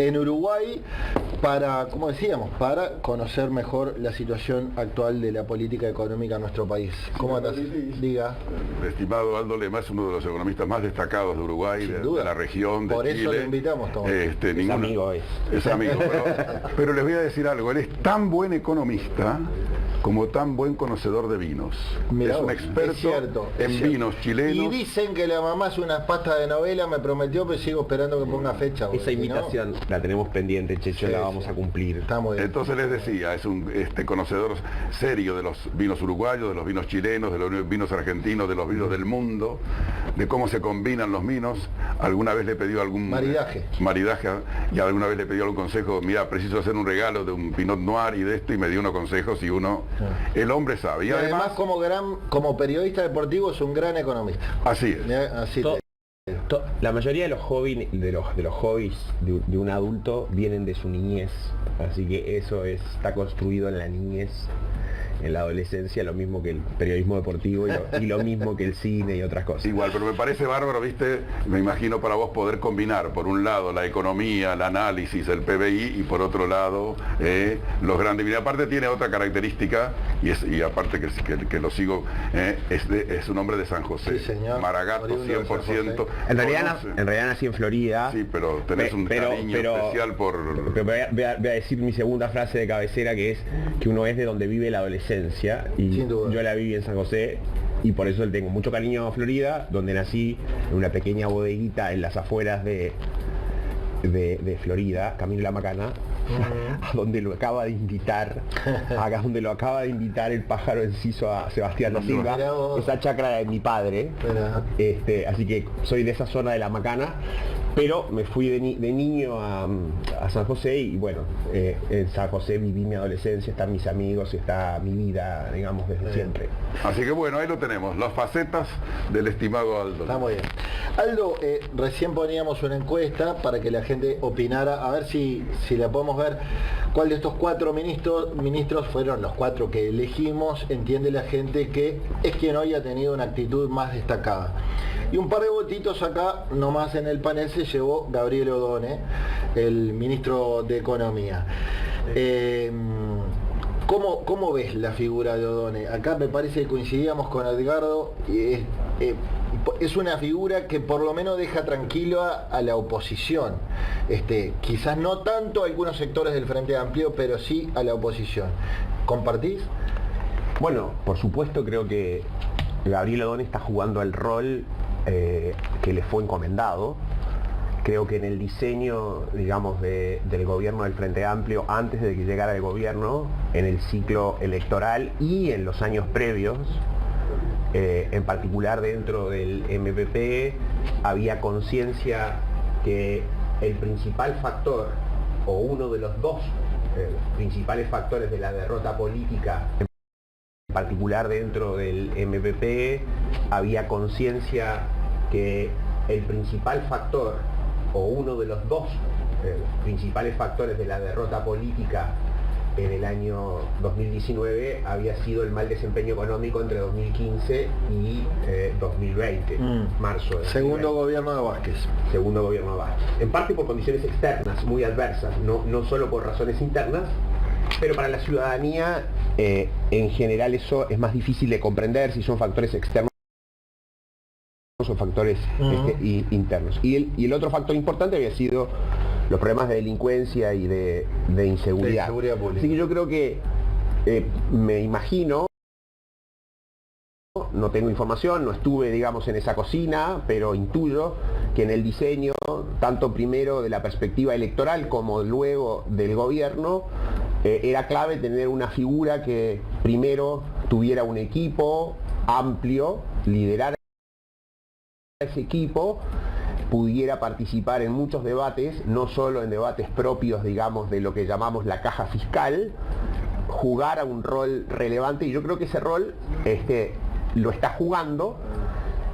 en Uruguay para, como decíamos, para conocer mejor la situación actual de la política económica en nuestro país. ¿Cómo andas? Diga. El estimado Aldo Lema es uno de los economistas más destacados de Uruguay, de la región, de Por Chile. eso lo invitamos, Tomás. Es amigo. Es amigo, pero les voy a decir algo, él es tan buen economista como tan buen conocedor de vinos. Mirá, es un experto en vinos chilenos. Y dicen que la mamá hace unas pastas de novela, me prometió, pero sigo esperando que ponga fecha. Esa invitación la tenemos pendiente, Checho, la vamos a cumplir. Está muy bien. Entonces les decía, es un conocedor serio de los vinos uruguayos, de los vinos chilenos, de los vinos argentinos, de los vinos del mundo, de cómo se combinan los vinos. Alguna vez le pidió algún maridaje, y alguna vez le pidió algún consejo. Mira, preciso hacer un regalo de un Pinot Noir y de esto, y me dio unos consejos, y el hombre sabe. Y además como periodista deportivo es un gran economista. Así es. Así la mayoría de los hobbies de un adulto vienen de su niñez, así que eso está construido en la niñez, en la adolescencia, lo mismo que el periodismo deportivo y lo mismo que el cine y otras cosas. Igual, pero me parece bárbaro, viste, me imagino para vos poder combinar por un lado la economía, el análisis, el PBI, y por otro lado los grandes. Y aparte tiene otra característica, y aparte que lo sigo, es un hombre de San José. Sí, señor. Maragato, 100%. En realidad nací en Florida. Sí, pero tenés un cariño especial por... Pero voy a decir mi segunda frase de cabecera, que es que uno es de donde vive la adolescencia, y yo la viví en San José, y por eso le tengo mucho cariño a Florida, donde nací en una pequeña bodeguita en las afueras de Florida, Camino de la Macana, a donde lo acaba de invitar, el pájaro enciso a Sebastián da Silva, esa chacra de mi padre. Así que soy de esa zona de la Macana, pero me fui de niño a San José, y bueno, en San José viví mi adolescencia, están mis amigos, está mi vida, digamos, desde siempre. Así que bueno, ahí lo tenemos, las facetas del estimado Aldo. Está muy bien. Aldo, recién poníamos una encuesta para que la gente opinara, a ver si la podemos ver. ¿Cuál de estos 4 ministros fueron los 4 que elegimos? Entiende la gente que es quien hoy ha tenido una actitud más destacada. Y un par de votitos acá, nomás en el panel, se llevó Gabriel Odone, el ministro de Economía. ¿Cómo ves la figura de Odone? Acá me parece que coincidíamos con Edgardo. Es una figura que por lo menos deja tranquila a la oposición. Quizás no tanto a algunos sectores del Frente Amplio, pero sí a la oposición. ¿Compartís? Bueno, por supuesto, creo que Gabriel Odone está jugando el rol que le fue encomendado. Creo que en el diseño, digamos, del gobierno del Frente Amplio, antes de que llegara el gobierno, en el ciclo electoral y en los años previos, en particular dentro del MPP, había conciencia que el principal factor, o uno de los dos principales factores de la derrota política, en particular dentro del MPP, había conciencia que el principal factor, o uno de los dos principales factores de la derrota política en el año 2019 había sido el mal desempeño económico entre 2015 y 2020, marzo. Segundo gobierno de Vázquez. Segundo gobierno de Vázquez. En parte por condiciones externas muy adversas, no solo por razones internas, pero para la ciudadanía en general eso es más difícil de comprender si son factores externos o factores internos. Y el otro factor importante había sido los problemas de delincuencia y de inseguridad. Así que yo creo que me imagino, no tengo información, no estuve, digamos, en esa cocina, pero intuyo que en el diseño, tanto primero de la perspectiva electoral como luego del gobierno, era clave tener una figura que primero tuviera un equipo amplio, liderara ese equipo, pudiera participar en muchos debates, no solo en debates propios, digamos, de lo que llamamos la caja fiscal, jugara un rol relevante, y yo creo que ese rol lo está jugando.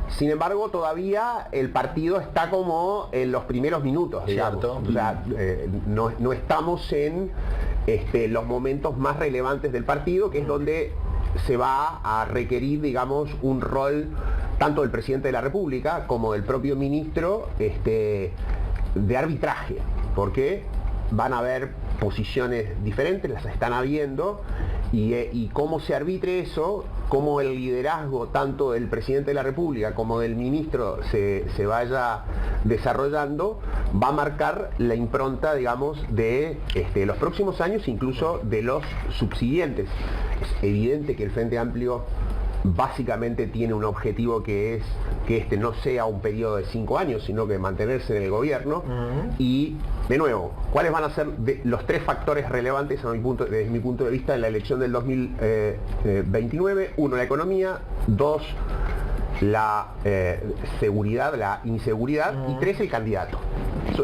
Sin embargo, todavía el partido está como en los primeros minutos, digamos. O sea, no estamos en los momentos más relevantes del partido, que es donde se va a requerir, digamos, un rol tanto del presidente de la República como del propio ministro de arbitraje. ¿Por qué? van a haber posiciones diferentes, las están habiendo, y cómo se arbitre eso, cómo el liderazgo tanto del presidente de la República como del ministro se vaya desarrollando, va a marcar la impronta, digamos, de los próximos años, incluso de los subsiguientes. Es evidente que el Frente Amplio básicamente tiene un objetivo que es que este no sea un periodo de 5 años, sino que mantenerse en el gobierno. Y, de nuevo, ¿cuáles van a ser los 3 factores relevantes desde mi punto de vista en la elección del 2029? 1, la economía; 2, la seguridad, la inseguridad; y 3, el candidato.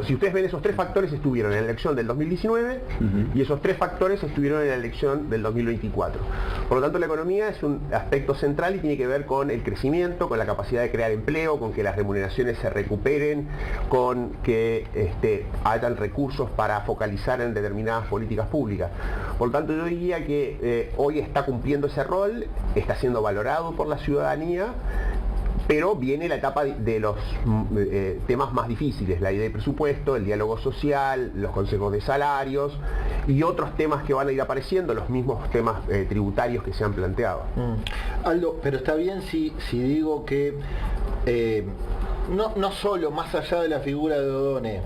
Si ustedes ven, esos 3 factores estuvieron en la elección del 2019 y esos 3 factores estuvieron en la elección del 2024. Por lo tanto, la economía es un aspecto central y tiene que ver con el crecimiento, con la capacidad de crear empleo, con que las remuneraciones se recuperen, con que hayan recursos para focalizar en determinadas políticas públicas. Por lo tanto, yo diría que hoy está cumpliendo ese rol, está siendo valorado por la ciudadanía, pero viene la etapa de los temas más difíciles, la ley de presupuesto, el diálogo social, los consejos de salarios y otros temas que van a ir apareciendo, los mismos temas tributarios que se han planteado. Aldo, pero está bien si digo que no solo, más allá de la figura de O'Donnell,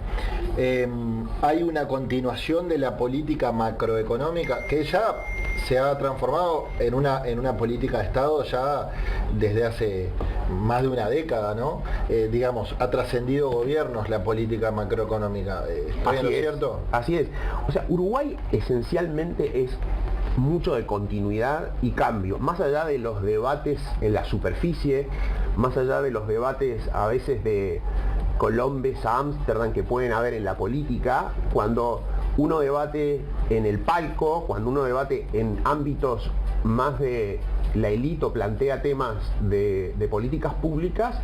hay una continuación de la política macroeconómica que ya se ha transformado en una política de Estado ya desde hace más de una década, ¿no? Digamos, ha trascendido gobiernos la política macroeconómica. ¿Estoy en lo cierto? Así es. O sea, Uruguay esencialmente es mucho de continuidad y cambio, más allá de los debates en la superficie, más allá de los debates a veces de Colombes a Ámsterdam que pueden haber en la política. Cuando uno debate en el palco, cuando uno debate en ámbitos más de la élite o plantea temas de políticas públicas,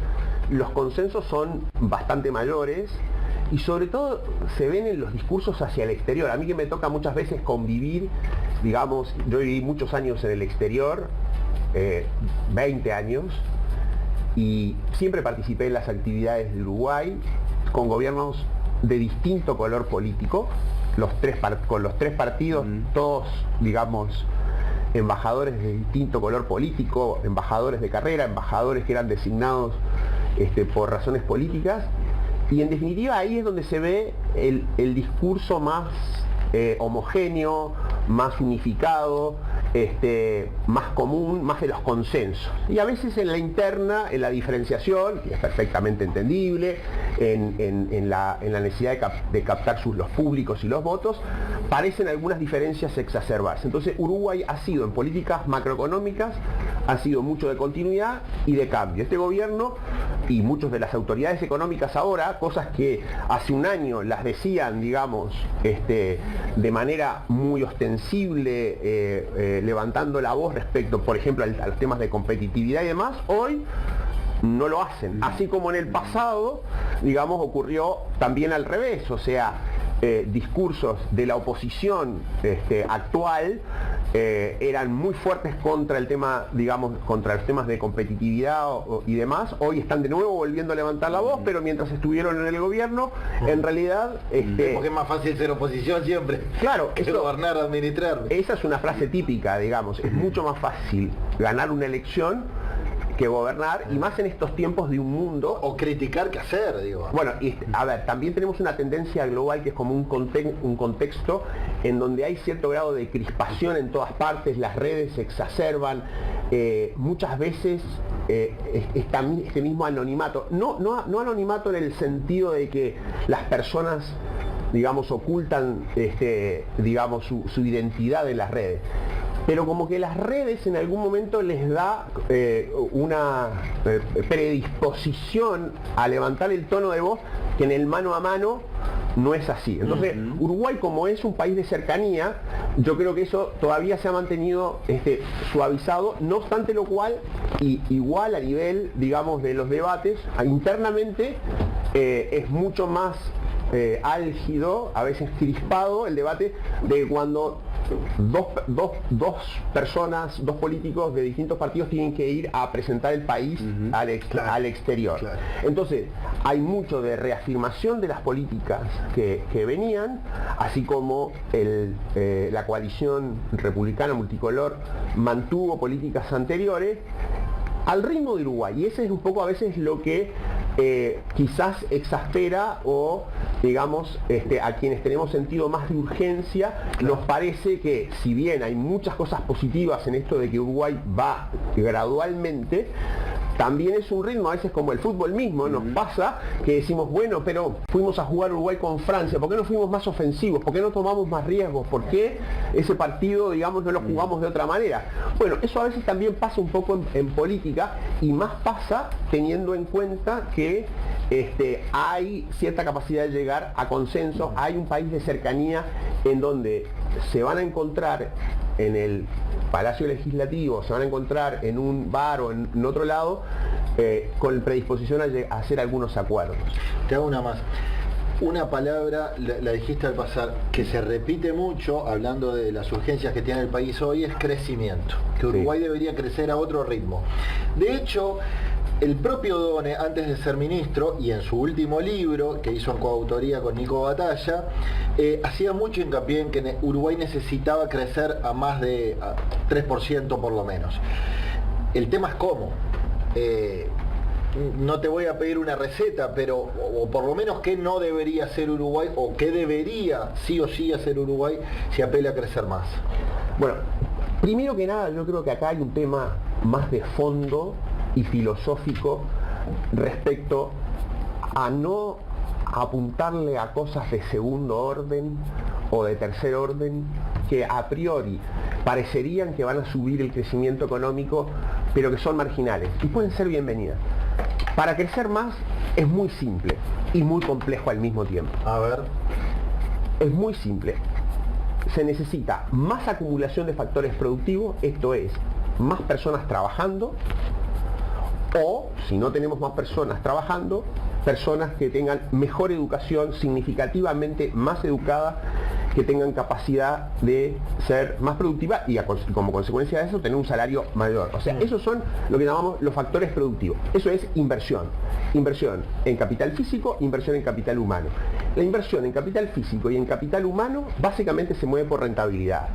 los consensos son bastante mayores y sobre todo se ven en los discursos hacia el exterior. A mí que me toca muchas veces convivir, digamos, yo viví muchos años en el exterior, 20 años, y siempre participé en las actividades de Uruguay con gobiernos de distinto color político, con los 3 partidos, todos, digamos, embajadores de distinto color político, embajadores de carrera, embajadores que eran designados por razones políticas, y en definitiva ahí es donde se ve el discurso más homogéneo, más unificado, más común, más de los consensos. Y a veces en la interna, en la diferenciación, que es perfectamente entendible, en la necesidad de captar los públicos y los votos, parecen algunas diferencias exacerbarse. Entonces Uruguay ha sido en políticas macroeconómicas, ha sido mucho de continuidad y de cambio. Este gobierno y muchas de las autoridades económicas ahora, cosas que hace un año las decían, digamos, de manera muy ostensible, levantando la voz respecto, por ejemplo, a los temas de competitividad y demás, hoy no lo hacen. Así como en el pasado, digamos, ocurrió también al revés, o sea, discursos de la oposición actual eran muy fuertes contra el tema, digamos, contra los temas de competitividad y demás. Hoy están de nuevo volviendo a levantar la voz, pero mientras estuvieron en el gobierno, en realidad... porque es más fácil ser oposición siempre. Claro, que gobernar, administrar. Esa es una frase típica, digamos. Es mucho más fácil ganar una elección que gobernar, y más en estos tiempos de un mundo... O criticar que hacer, digo. Bueno, a ver, también tenemos una tendencia global que es como un contexto en donde hay cierto grado de crispación en todas partes, las redes se exacerban, muchas veces este mismo anonimato, no anonimato en el sentido de que las personas, digamos, ocultan digamos, su identidad en las redes, pero como que las redes en algún momento les da una predisposición a levantar el tono de voz que en el mano a mano no es así. Entonces, Uruguay, como es un país de cercanía, yo creo que eso todavía se ha mantenido suavizado, no obstante lo cual, y igual a nivel, digamos, de los debates, internamente es mucho más álgido, a veces crispado el debate de cuando dos personas, dos políticos de distintos partidos tienen que ir a presentar el país al exterior. Claro. Entonces, hay mucho de reafirmación de las políticas que venían, así como la coalición republicana multicolor mantuvo políticas anteriores al ritmo de Uruguay, y ese es un poco a veces lo que quizás exaspera o digamos a quienes tenemos sentido más de urgencia. Nos parece que si bien hay muchas cosas positivas en esto de que Uruguay va gradualmente, también es un ritmo a veces como el fútbol mismo. Nos pasa que decimos, bueno, pero fuimos a jugar Uruguay con Francia, ¿por qué no fuimos más ofensivos? ¿Por qué no tomamos más riesgos? ¿Por qué ese partido, digamos, no lo jugamos de otra manera? Bueno, eso a veces también pasa un poco en política, y más pasa teniendo en cuenta que hay cierta capacidad de llegar a consenso. Hay un país de cercanía en donde se van a encontrar en el Palacio Legislativo, se van a encontrar en un bar o en otro lado con predisposición a hacer algunos acuerdos. Te hago una más. Una palabra, la dijiste al pasar, que se repite mucho hablando de las urgencias que tiene el país hoy, es crecimiento. Que Uruguay debería crecer a otro ritmo. De hecho, el propio Done, antes de ser ministro, y en su último libro, que hizo en coautoría con Nico Batalla, hacía mucho hincapié en que Uruguay necesitaba crecer a más de 3% por lo menos. El tema es cómo. No te voy a pedir una receta, pero o por lo menos qué no debería hacer Uruguay, o qué debería sí o sí hacer Uruguay si apela a crecer más. Bueno, primero que nada, yo creo que acá hay un tema más de fondo y filosófico respecto a no apuntarle a cosas de segundo orden o de tercer orden que a priori parecerían que van a subir el crecimiento económico, pero que son marginales y pueden ser bienvenidas. Para crecer más es muy simple y muy complejo al mismo tiempo. A ver. Es muy simple. Se necesita más acumulación de factores productivos, esto es, más personas trabajando, o, si no tenemos más personas trabajando, personas que tengan mejor educación, significativamente más educadas, que tengan capacidad de ser más productivas y como consecuencia de eso tener un salario mayor. O sea, esos son lo que llamamos los factores productivos. Eso es inversión. Inversión en capital físico, inversión en capital humano. La inversión en capital físico y en capital humano básicamente se mueve por rentabilidad.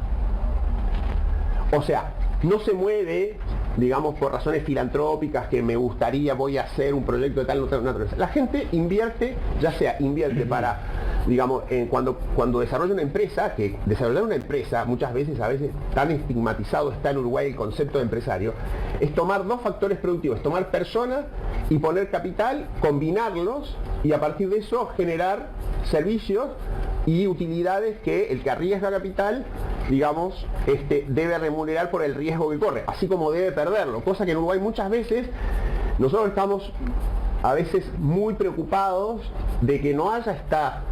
O sea, no se mueve, digamos, por razones filantrópicas, que me gustaría, voy a hacer un proyecto de tal naturaleza. La gente invierte, ya sea invierte para, digamos, cuando desarrolla una empresa, que desarrollar una empresa muchas veces, a veces tan estigmatizado está en Uruguay el concepto de empresario, es tomar dos factores productivos, tomar personas y poner capital, combinarlos y a partir de eso generar servicios y utilidades que el que arriesga capital, digamos, debe remunerar por el riesgo que corre, así como debe perderlo, cosa que en Uruguay muchas veces nosotros estamos a veces muy preocupados de que no haya esta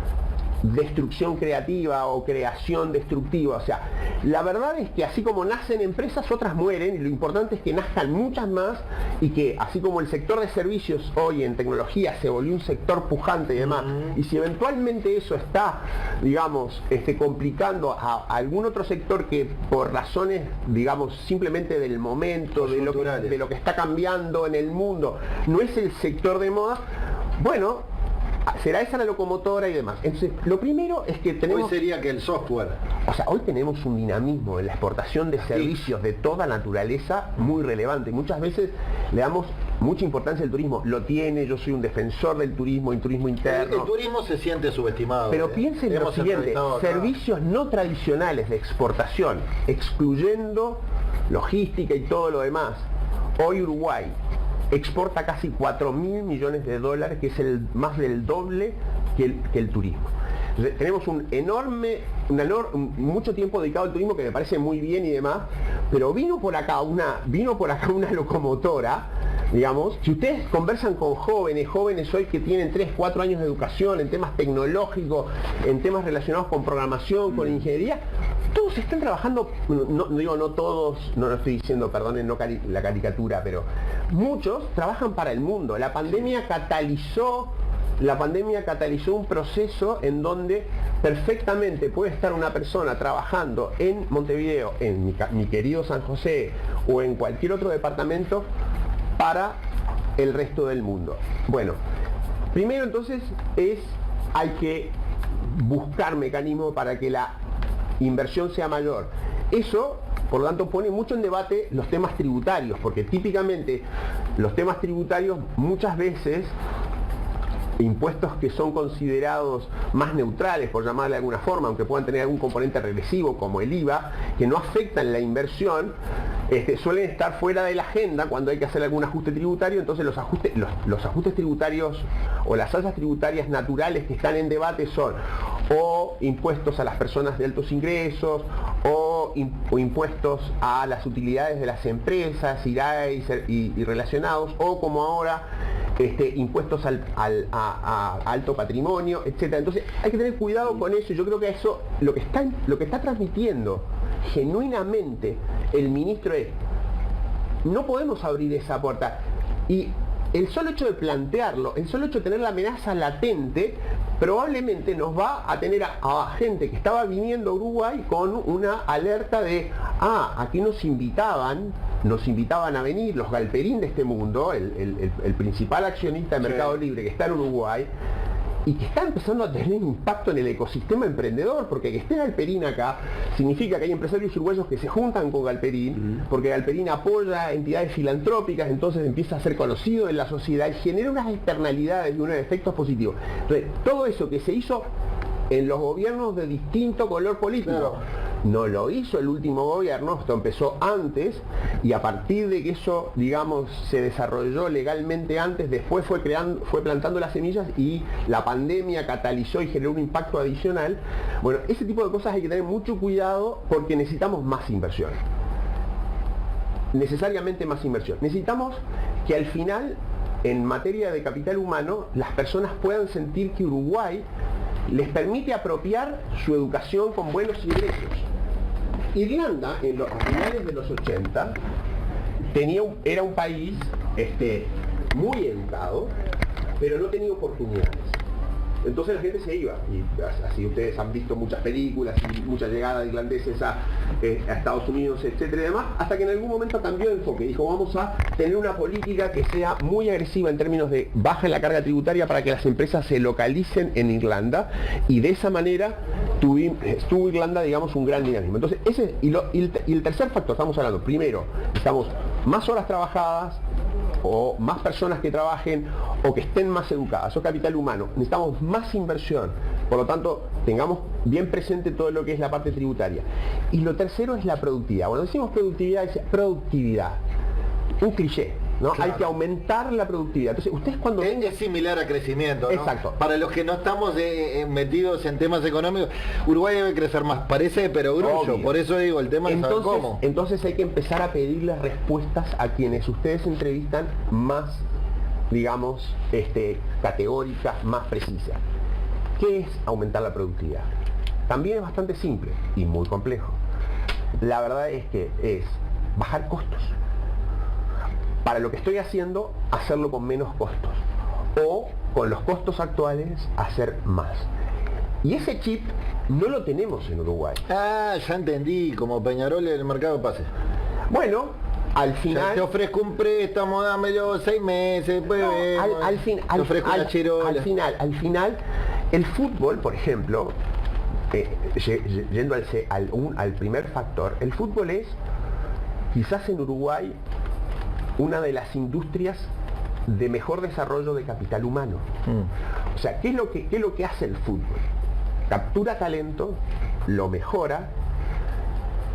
destrucción creativa o creación destructiva. O sea, la verdad es que así como nacen empresas, otras mueren, y lo importante es que nazcan muchas más, y que así como el sector de servicios hoy en tecnología se volvió un sector pujante y demás, y si eventualmente eso está, digamos, complicando a algún otro sector que por razones, digamos, simplemente del momento, de lo que está cambiando en el mundo, no es el sector de moda, bueno, será esa la locomotora y demás. Entonces, lo primero es que tenemos... Hoy sería que el software. O sea, hoy tenemos un dinamismo en la exportación de servicios de toda naturaleza muy relevante. Muchas veces le damos mucha importancia al turismo. Lo tiene, yo soy un defensor del turismo y turismo interno. El turismo se siente subestimado. Pero piensen lo siguiente, servicios no tradicionales de exportación, excluyendo logística y todo lo demás. Hoy Uruguay exporta casi 4.000 millones de dólares, que es más del doble que el turismo. Entonces, tenemos mucho tiempo dedicado al turismo, que me parece muy bien y demás, pero vino por acá una locomotora, digamos. Si ustedes conversan con jóvenes hoy que tienen 3, 4 años de educación en temas tecnológicos, en temas relacionados con programación, con ingeniería, todos están trabajando, no todos, no estoy diciendo, perdonen, no la caricatura, pero muchos trabajan para el mundo. La pandemia catalizó la pandemia catalizó un proceso en donde perfectamente puede estar una persona trabajando en Montevideo, en mi querido San José o en cualquier otro departamento para el resto del mundo. Bueno, primero entonces hay que buscar mecanismos para que la inversión sea mayor. Eso, por lo tanto, pone mucho en debate los temas tributarios, porque típicamente los temas tributarios muchas veces, impuestos que son considerados más neutrales, por llamarle de alguna forma, aunque puedan tener algún componente regresivo como el IVA, que no afectan la inversión, suelen estar fuera de la agenda cuando hay que hacer algún ajuste tributario. Entonces los ajustes tributarios o las alzas tributarias naturales que están en debate son o impuestos a las personas de altos ingresos o impuestos a las utilidades de las empresas, IRAE y relacionados, o como ahora impuestos a alto patrimonio, etcétera. Entonces hay que tener cuidado con eso. Yo creo que eso lo que está transmitiendo genuinamente el ministro es: no podemos abrir esa puerta. Y el solo hecho de plantearlo, el solo hecho de tener la amenaza latente, probablemente nos va a tener a gente que estaba viniendo a Uruguay con una alerta de: aquí nos invitaban a venir los Galperín de este mundo, el principal accionista de Mercado Libre que está en Uruguay, y que está empezando a tener impacto en el ecosistema emprendedor, porque que esté Galperín acá significa que hay empresarios uruguayos que se juntan con Galperín, porque Galperín apoya entidades filantrópicas, entonces empieza a ser conocido en la sociedad y genera unas externalidades y unos efectos positivos. Entonces, todo eso que se hizo en los gobiernos de distinto color político, no lo hizo el último gobierno, esto empezó antes, y a partir de que eso, digamos, se desarrolló legalmente antes, después fue plantando las semillas y la pandemia catalizó y generó un impacto adicional. Bueno, ese tipo de cosas hay que tener mucho cuidado, porque necesitamos más inversión. Necesariamente más inversión. Necesitamos que al final, en materia de capital humano, las personas puedan sentir que Uruguay les permite apropiar su educación con buenos ingresos. Irlanda, a finales de los 80, era un país muy educado, pero no tenía oportunidades. Entonces la gente se iba, y así ustedes han visto muchas películas y mucha llegada de irlandeses a Estados Unidos, etcétera y demás, hasta que en algún momento cambió de enfoque. Dijo: vamos a tener una política que sea muy agresiva en términos de baja en la carga tributaria para que las empresas se localicen en Irlanda, y de esa manera tuvo Irlanda, digamos, un gran dinamismo. Entonces, y el tercer factor, estamos hablando, primero, necesitamos más horas trabajadas, o más personas que trabajen, o que estén más educadas, o capital humano. Necesitamos más inversión. Por lo tanto, tengamos bien presente todo lo que es la parte tributaria. Y lo tercero es la productividad. Cuando decimos productividad, un cliché, ¿no? Claro. Hay que aumentar la productividad. Entonces, ustedes cuando es similar a crecimiento, ¿no? Exacto. Para los que no estamos metidos en temas económicos, Uruguay debe crecer más, parece perogrullo. Obvio. Por eso digo, el tema es saber cómo. Entonces hay que empezar a pedirles respuestas a quienes ustedes entrevistan más, digamos, categóricas, más precisas. ¿Qué es aumentar la productividad? También es bastante simple y muy complejo. La verdad es que es bajar costos. Para lo que estoy haciendo, hacerlo con menos costos, o con los costos actuales hacer más. Y ese chip no lo tenemos en Uruguay. Ya entendí, como Peñarol en el mercado de pases. Bueno, al final... te ofrezco un préstamo, dámelo 6 meses, pues al final, el fútbol, por ejemplo, yendo al primer factor, el fútbol es, quizás en Uruguay, una de las industrias de mejor desarrollo de capital humano. O sea, ¿qué es lo que hace el fútbol? Captura talento, lo mejora,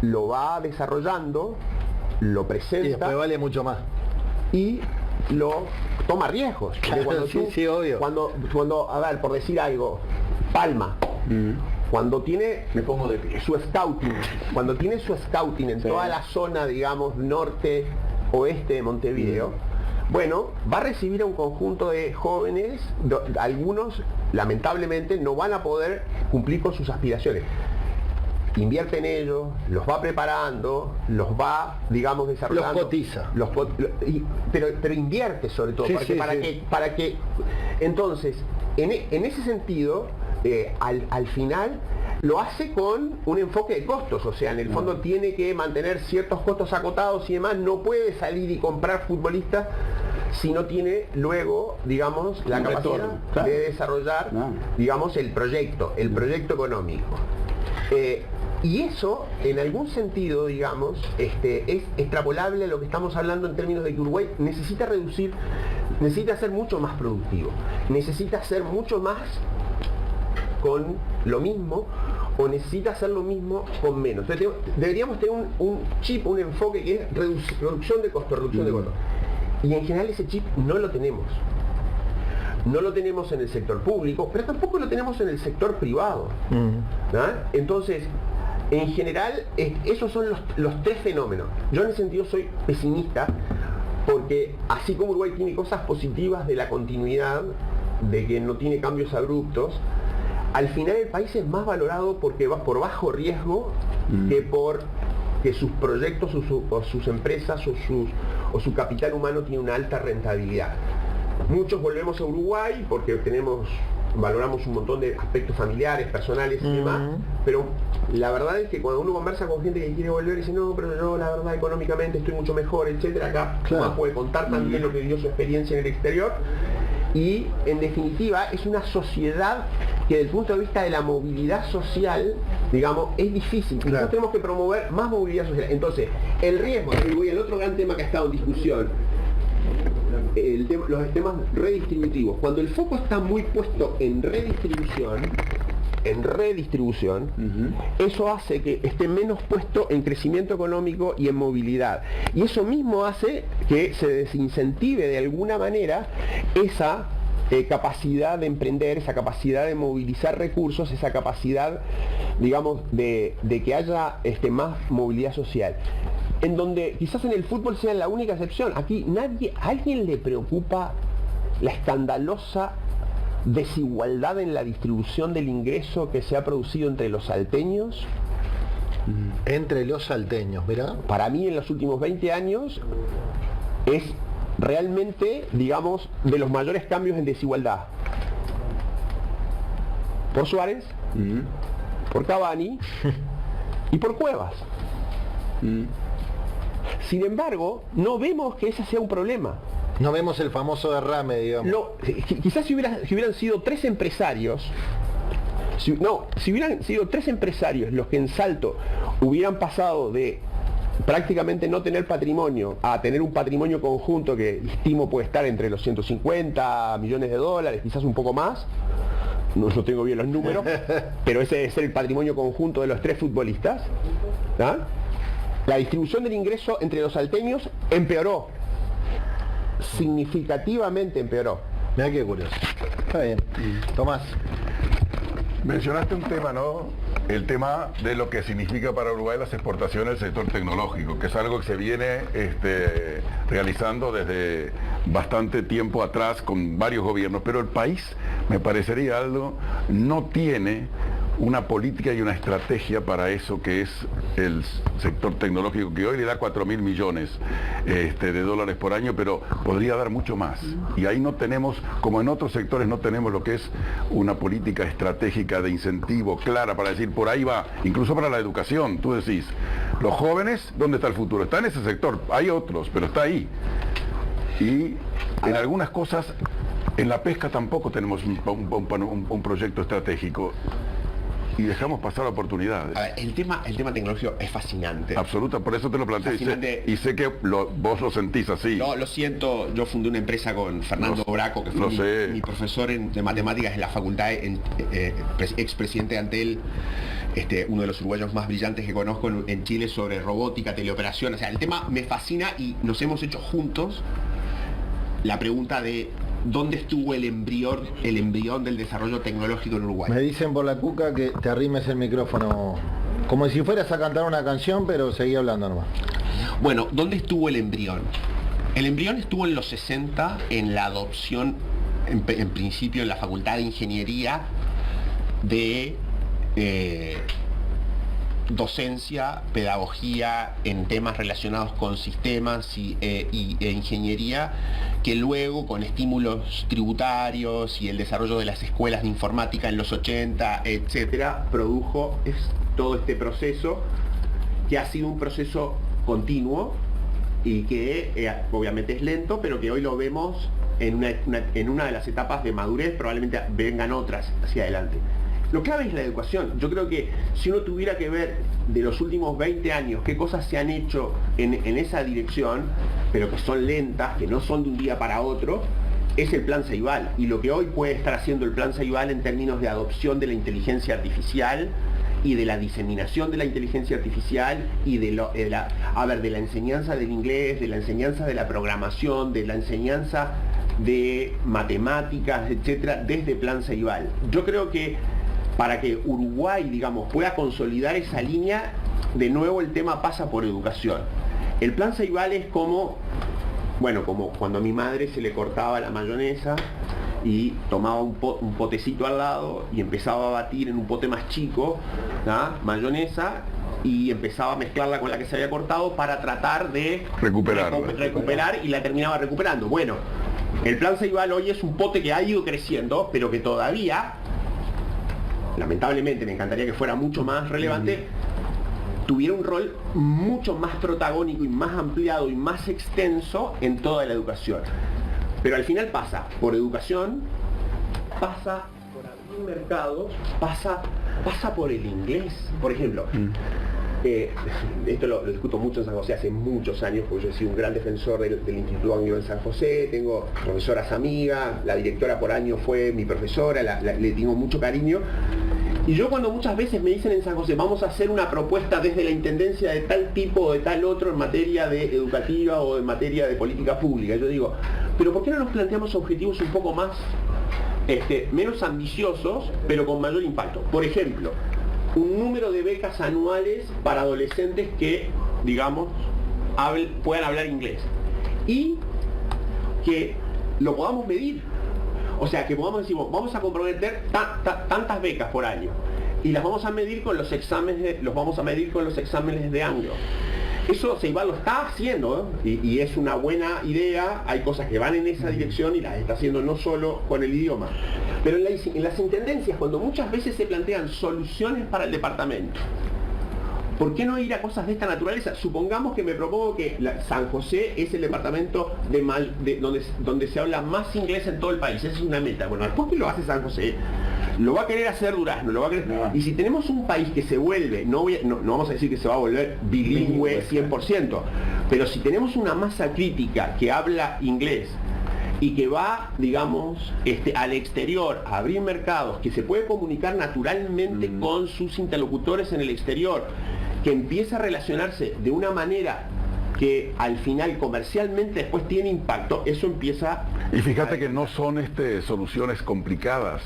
lo va desarrollando, lo presenta, y después vale mucho más. Y lo toma riesgos. Claro, obvio. Cuando, a ver, por decir algo, Palma, cuando tiene su scouting en toda la zona, digamos, norte, oeste de Montevideo, bueno, va a recibir a un conjunto de jóvenes, algunos lamentablemente no van a poder cumplir con sus aspiraciones. Invierte en ellos, los va preparando, los va, digamos, desarrollando. Los cotiza. Pero invierte sobre todo, para que entonces en ese sentido, al final lo hace con un enfoque de costos, o sea, en el fondo tiene que mantener ciertos costos acotados y demás, no puede salir y comprar futbolistas si no tiene luego, digamos, la capacidad de desarrollar, digamos, el proyecto económico. Y eso, en algún sentido, digamos, es extrapolable a lo que estamos hablando en términos de que Uruguay necesita ser mucho más productivo, necesita ser mucho más con lo mismo, o necesita hacer lo mismo con menos. Entonces, deberíamos tener un chip, un enfoque que es reducción de costos, Y en general ese chip no lo tenemos. No lo tenemos en el sector público, pero tampoco lo tenemos en el sector privado. Entonces, en general, esos son los tres fenómenos. Yo en ese sentido soy pesimista, porque así como Uruguay tiene cosas positivas de la continuidad, de que no tiene cambios abruptos, al final el país es más valorado porque va por bajo riesgo que por que sus proyectos o sus empresas o su capital humano tiene una alta rentabilidad. Muchos volvemos a Uruguay porque valoramos un montón de aspectos familiares, personales y demás, pero la verdad es que cuando uno conversa con gente que quiere volver y dice, no, pero yo la verdad económicamente estoy mucho mejor, etcétera, acá uno puede contar también lo que vivió su experiencia en el exterior. Y en definitiva es una sociedad que desde el punto de vista de la movilidad social, digamos, es difícil. Y nosotros tenemos que promover más movilidad social. Entonces, el riesgo, y el otro gran tema que ha estado en discusión, los temas redistributivos. Cuando el foco está muy puesto en redistribución, eso hace que esté menos puesto en crecimiento económico y en movilidad. Y eso mismo hace que se desincentive de alguna manera esa capacidad de emprender, esa capacidad de movilizar recursos, esa capacidad, digamos, de que haya más movilidad social. En donde quizás en el fútbol sea la única excepción. Aquí ¿a alguien le preocupa la escandalosa desigualdad en la distribución del ingreso que se ha producido entre los salteños? Entre los salteños, ¿verdad? Para mí en los últimos 20 años es realmente, digamos, de los mayores cambios en desigualdad. Por Suárez, por Cavani y por Cuevas. Sin embargo, no vemos que ese sea un problema. No vemos el famoso derrame, digamos. No, quizás si hubieran sido tres empresarios, si hubieran sido tres empresarios los que en Salto hubieran pasado de prácticamente no tener patrimonio a tener un patrimonio conjunto que estimo puede estar entre los 150 millones de dólares, quizás un poco más, no tengo bien los números, pero ese es el patrimonio conjunto de los tres futbolistas, la distribución del ingreso entre los salteños empeoró. Significativamente empeoró. Mira qué curioso. Está bien. Tomás. Mencionaste un tema, ¿no? El tema de lo que significa para Uruguay las exportaciones del sector tecnológico, que es algo que se viene realizando desde bastante tiempo atrás con varios gobiernos, pero el país, me parecería algo, no tiene una política y una estrategia para eso que es el sector tecnológico, que hoy le da 4.000 millones de dólares por año, pero podría dar mucho más. Y ahí no tenemos, como en otros sectores no tenemos lo que es una política estratégica de incentivo clara para decir, por ahí va, incluso para la educación. Tú decís, los jóvenes, ¿dónde está el futuro? Está en ese sector, hay otros, pero está ahí. Y en algunas cosas, en la pesca tampoco tenemos un proyecto estratégico. Y dejamos pasar oportunidades. A ver, el tema tecnológico es fascinante. Absoluta, por eso te lo planteé. Y sé que vos lo sentís así. No, lo siento, yo fundé una empresa con Fernando Braco, que fue mi profesor de matemáticas en la facultad, expresidente de Antel, uno de los uruguayos más brillantes que conozco en Chile sobre robótica, teleoperación. O sea, el tema me fascina y nos hemos hecho juntos la pregunta de ¿dónde estuvo el embrión del desarrollo tecnológico en Uruguay? Me dicen por la cuca que te arrimes el micrófono, como si fueras a cantar una canción, pero seguí hablando nomás. Bueno, ¿dónde estuvo el embrión? El embrión estuvo en los 60 en la adopción, en principio en la Facultad de Ingeniería de docencia, pedagogía en temas relacionados con sistemas e ingeniería, que luego con estímulos tributarios y el desarrollo de las escuelas de informática en los 80, etcétera, produjo todo este proceso, que ha sido un proceso continuo y que obviamente es lento, pero que hoy lo vemos en una de las etapas de madurez. Probablemente vengan otras hacia adelante. Lo clave es la educación. Yo creo que si uno tuviera que ver de los últimos 20 años qué cosas se han hecho en esa dirección, pero que son lentas, que no son de un día para otro, es el Plan Ceibal. Y lo que hoy puede estar haciendo el Plan Ceibal en términos de adopción de la inteligencia artificial y de la diseminación de la inteligencia artificial y de la enseñanza del inglés, de la enseñanza de la programación, de la enseñanza de matemáticas, etcétera, desde Plan Ceibal. Yo creo que para que Uruguay, digamos, pueda consolidar esa línea, de nuevo el tema pasa por educación. El Plan Ceibal es como cuando a mi madre se le cortaba la mayonesa y tomaba un potecito al lado y empezaba a batir en un pote más chico, mayonesa, y empezaba a mezclarla con la que se había cortado para tratar de recuperar, y la terminaba recuperando. Bueno, el Plan Ceibal hoy es un pote que ha ido creciendo, pero que todavía, lamentablemente, me encantaría que fuera mucho más relevante, tuviera un rol mucho más protagónico y más ampliado y más extenso en toda la educación. Pero al final pasa por educación, pasa por abrir mercados, pasa por el inglés. Por ejemplo, esto lo discuto mucho en San José hace muchos años, porque yo he sido un gran defensor del Instituto Anglo en San José, tengo profesoras amigas, la directora por año fue mi profesora, le tengo mucho cariño. Y yo cuando muchas veces me dicen en San José, vamos a hacer una propuesta desde la intendencia de tal tipo o de tal otro en materia de educativa o en materia de política pública, yo digo, pero ¿por qué no nos planteamos objetivos un poco más, menos ambiciosos, pero con mayor impacto? Por ejemplo, un número de becas anuales para adolescentes que, digamos, puedan hablar inglés. Y que lo podamos medir. O sea, que podamos decir, vamos a comprometer tantas becas por año y las vamos a medir con los exámenes de Anglo. Eso Ceibal lo está haciendo, y es una buena idea. Hay cosas que van en esa dirección y las está haciendo no solo con el idioma, pero en las intendencias, cuando muchas veces se plantean soluciones para el departamento, ¿por qué no ir a cosas de esta naturaleza? Supongamos que me propongo que San José es el departamento donde se habla más inglés en todo el país. Esa es una meta. Bueno, después que lo hace San José, lo va a querer hacer Durazno, lo va a querer... Y si tenemos un país que se vuelve, no vamos a decir que se va a volver bilingüe 100%, pero si tenemos una masa crítica que habla inglés y que va, digamos, al exterior, a abrir mercados, que se puede comunicar naturalmente con sus interlocutores en el exterior, que empieza a relacionarse de una manera que al final comercialmente después tiene impacto, eso empieza... Y fíjate que no son soluciones complicadas.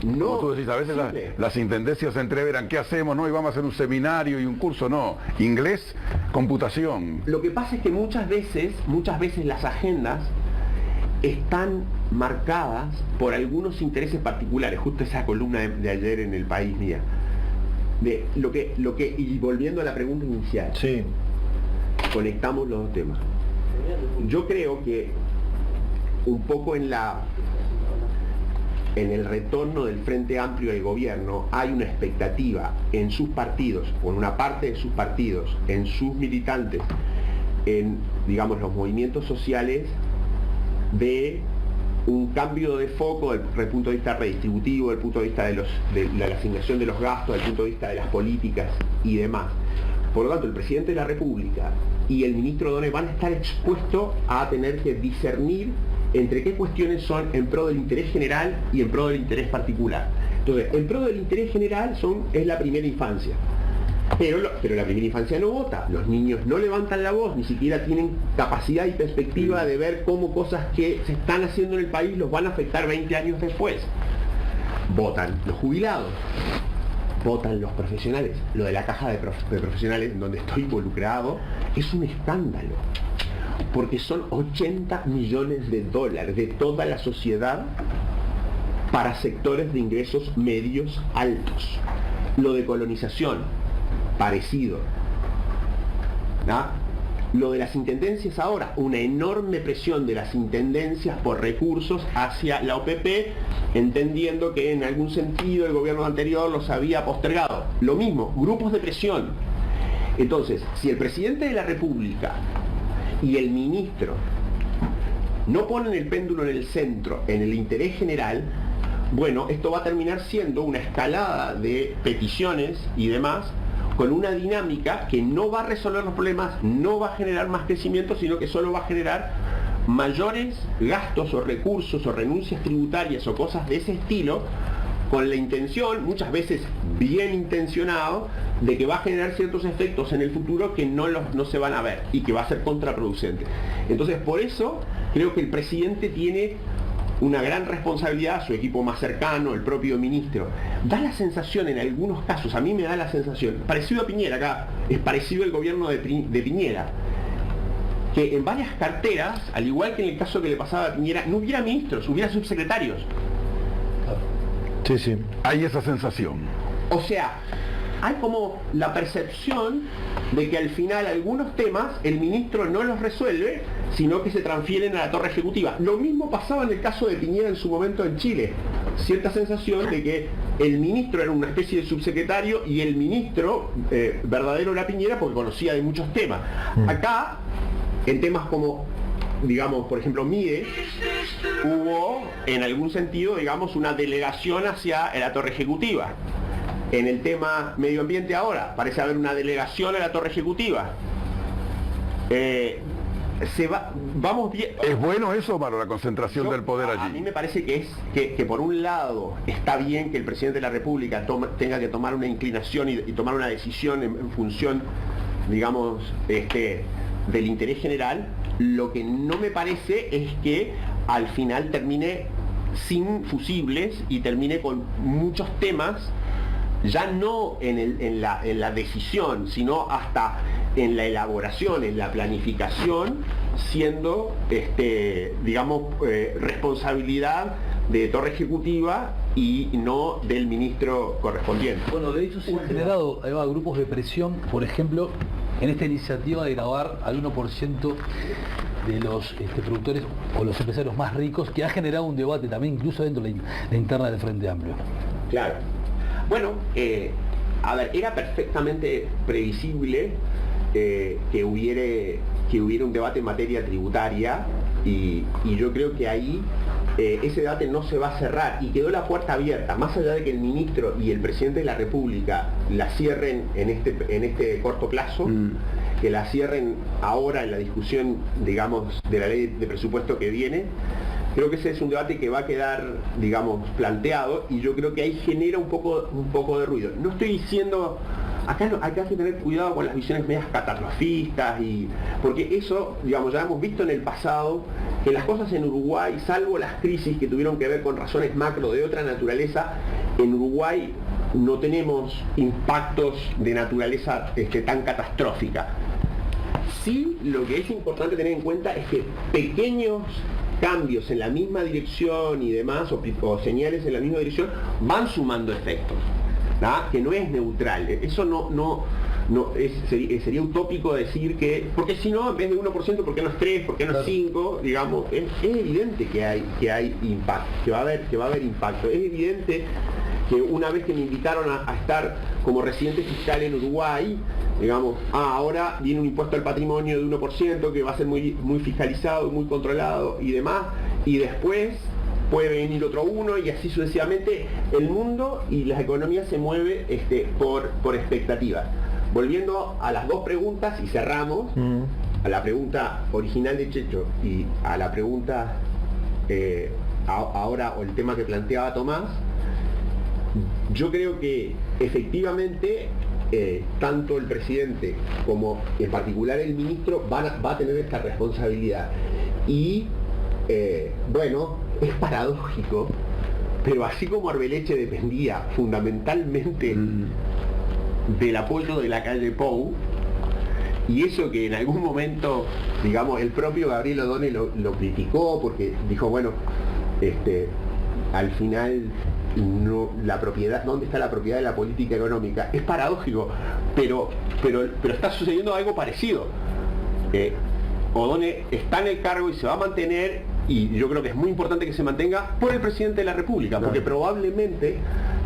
No, como tú decís, a veces las intendencias se entreveran, ¿qué hacemos? No, y vamos a hacer un seminario y un curso, no. Inglés, computación. Lo que pasa es que muchas veces las agendas están marcadas por algunos intereses particulares. Justo esa columna de ayer en El País mía. De lo que, y volviendo a la pregunta inicial, sí, conectamos los dos temas. Yo creo que un poco en el retorno del Frente Amplio del gobierno hay una expectativa en sus partidos, o en una parte de sus partidos, en sus militantes, en, digamos, los movimientos sociales, de un cambio de foco desde el punto de vista redistributivo, desde el punto de vista de la asignación de los gastos, desde el punto de vista de las políticas y demás. Por lo tanto, el presidente de la República y el ministro Donne van a estar expuestos a tener que discernir entre qué cuestiones son en pro del interés general y en pro del interés particular. Entonces, en pro del interés general es la primera infancia. Pero la primera infancia no vota, los niños no levantan la voz, ni siquiera tienen capacidad y perspectiva de ver cómo cosas que se están haciendo en el país los van a afectar 20 años después. Votan los jubilados, votan los profesionales. Lo de la caja de profesionales, en donde estoy involucrado, es un escándalo, porque son 80 millones de dólares de toda la sociedad para sectores de ingresos medios altos. Lo de colonización, parecido. Lo de las intendencias ahora, una enorme presión de las intendencias por recursos hacia la OPP, entendiendo que en algún sentido el gobierno anterior los había postergado. Lo mismo, grupos de presión. Entonces, si el presidente de la República y el ministro no ponen el péndulo en el centro, en el interés general, bueno, esto va a terminar siendo una escalada de peticiones y demás, con una dinámica que no va a resolver los problemas, no va a generar más crecimiento, sino que solo va a generar mayores gastos o recursos o renuncias tributarias o cosas de ese estilo, con la intención, muchas veces bien intencionado, de que va a generar ciertos efectos en el futuro que no se van a ver y que va a ser contraproducente. Entonces, por eso creo que el presidente tiene una gran responsabilidad, su equipo más cercano, el propio ministro. Da la sensación en algunos casos, a mí me da la sensación, parecido a Piñera acá, es parecido al gobierno de Piñera, que en varias carteras, al igual que en el caso que le pasaba a Piñera, no hubiera ministros, hubiera subsecretarios. Sí, sí. Hay esa sensación. O sea, hay como la percepción de que al final algunos temas el ministro no los resuelve, sino que se transfieren a la torre ejecutiva. Lo mismo pasaba en el caso de Piñera en su momento en Chile. Cierta sensación de que el ministro era una especie de subsecretario y el ministro verdadero era Piñera porque conocía de muchos temas. Acá, en temas como, digamos, por ejemplo, MIDE, hubo en algún sentido, digamos, una delegación hacia la torre ejecutiva. En el tema medio ambiente ahora, parece haber una delegación a la torre ejecutiva. Vamos bien. ¿Es bueno eso, Maro, la concentración del poder allí? A mí me parece que por un lado está bien que el presidente de la República tenga que tomar una inclinación y tomar una decisión en función, digamos, del interés general. Lo que no me parece es que al final termine sin fusibles y termine con muchos temas, ya no en la decisión, sino hasta en la elaboración, en la planificación, siendo, digamos, responsabilidad de torre ejecutiva y no del ministro correspondiente. Bueno, de hecho se han generado grupos de presión, por ejemplo, en esta iniciativa de grabar al 1% de los productores o los empresarios más ricos, que ha generado un debate también incluso dentro de la interna del Frente Amplio. Claro. Bueno, a ver, era perfectamente previsible que hubiera un debate en materia tributaria y yo creo que ahí ese debate no se va a cerrar y quedó la puerta abierta, más allá de que el ministro y el presidente de la República la cierren en este corto plazo, que la cierren ahora en la discusión, digamos, de la ley de presupuesto que viene. Creo que ese es un debate que va a quedar, digamos, planteado y yo creo que ahí genera un poco de ruido. No estoy diciendo, acá hay que tener cuidado con las visiones medias catastrofistas, porque eso, digamos, ya hemos visto en el pasado que las cosas en Uruguay, salvo las crisis que tuvieron que ver con razones macro de otra naturaleza, en Uruguay no tenemos impactos de naturaleza tan catastrófica. Sí, lo que es importante tener en cuenta es que pequeños cambios en la misma dirección y demás, o señales en la misma dirección, van sumando efectos, ¿verdad? Que no es neutral. Eso sería utópico decir que, porque si no, en vez de 1%, ¿por qué no es 3? ¿Por qué no es 5? Digamos, es evidente que hay impacto, que va a haber impacto. Es evidente que una vez que me invitaron a estar como residente fiscal en Uruguay, digamos, ahora viene un impuesto al patrimonio de 1% que va a ser muy, muy fiscalizado, muy controlado y demás, y después puede venir otro uno y así sucesivamente. El mundo y las economías se mueven por expectativas. Volviendo a las dos preguntas y cerramos, a la pregunta original de Checho y a la pregunta ahora, o el tema que planteaba Tomás, yo creo que efectivamente tanto el presidente como en particular el ministro va a tener esta responsabilidad. Y bueno, es paradójico, pero así como Arbeleche dependía fundamentalmente del apoyo de la calle Pou, y eso que en algún momento, digamos, el propio Gabriel Odone lo criticó porque dijo, bueno, al final la propiedad, ¿dónde está la propiedad de la política económica? Es paradójico, pero está sucediendo algo parecido. O'Donnell está en el cargo y se va a mantener, y yo creo que es muy importante que se mantenga por el presidente de la República, porque probablemente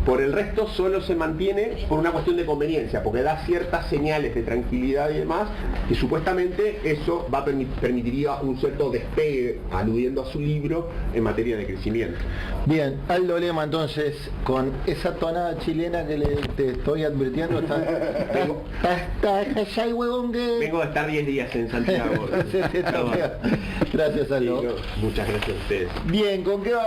por el resto solo se mantiene por una cuestión de conveniencia, porque da ciertas señales de tranquilidad y demás, y supuestamente eso va a permitiría un cierto despegue, aludiendo a su libro, en materia de crecimiento. Bien, Aldo Lema, entonces, con esa tonada chilena que te estoy advirtiendo, está ya huevón que... Vengo de estar 10 días en Santiago. Gracias, Aldo. Muchas gracias a ustedes. Bien, ¿con qué vamos?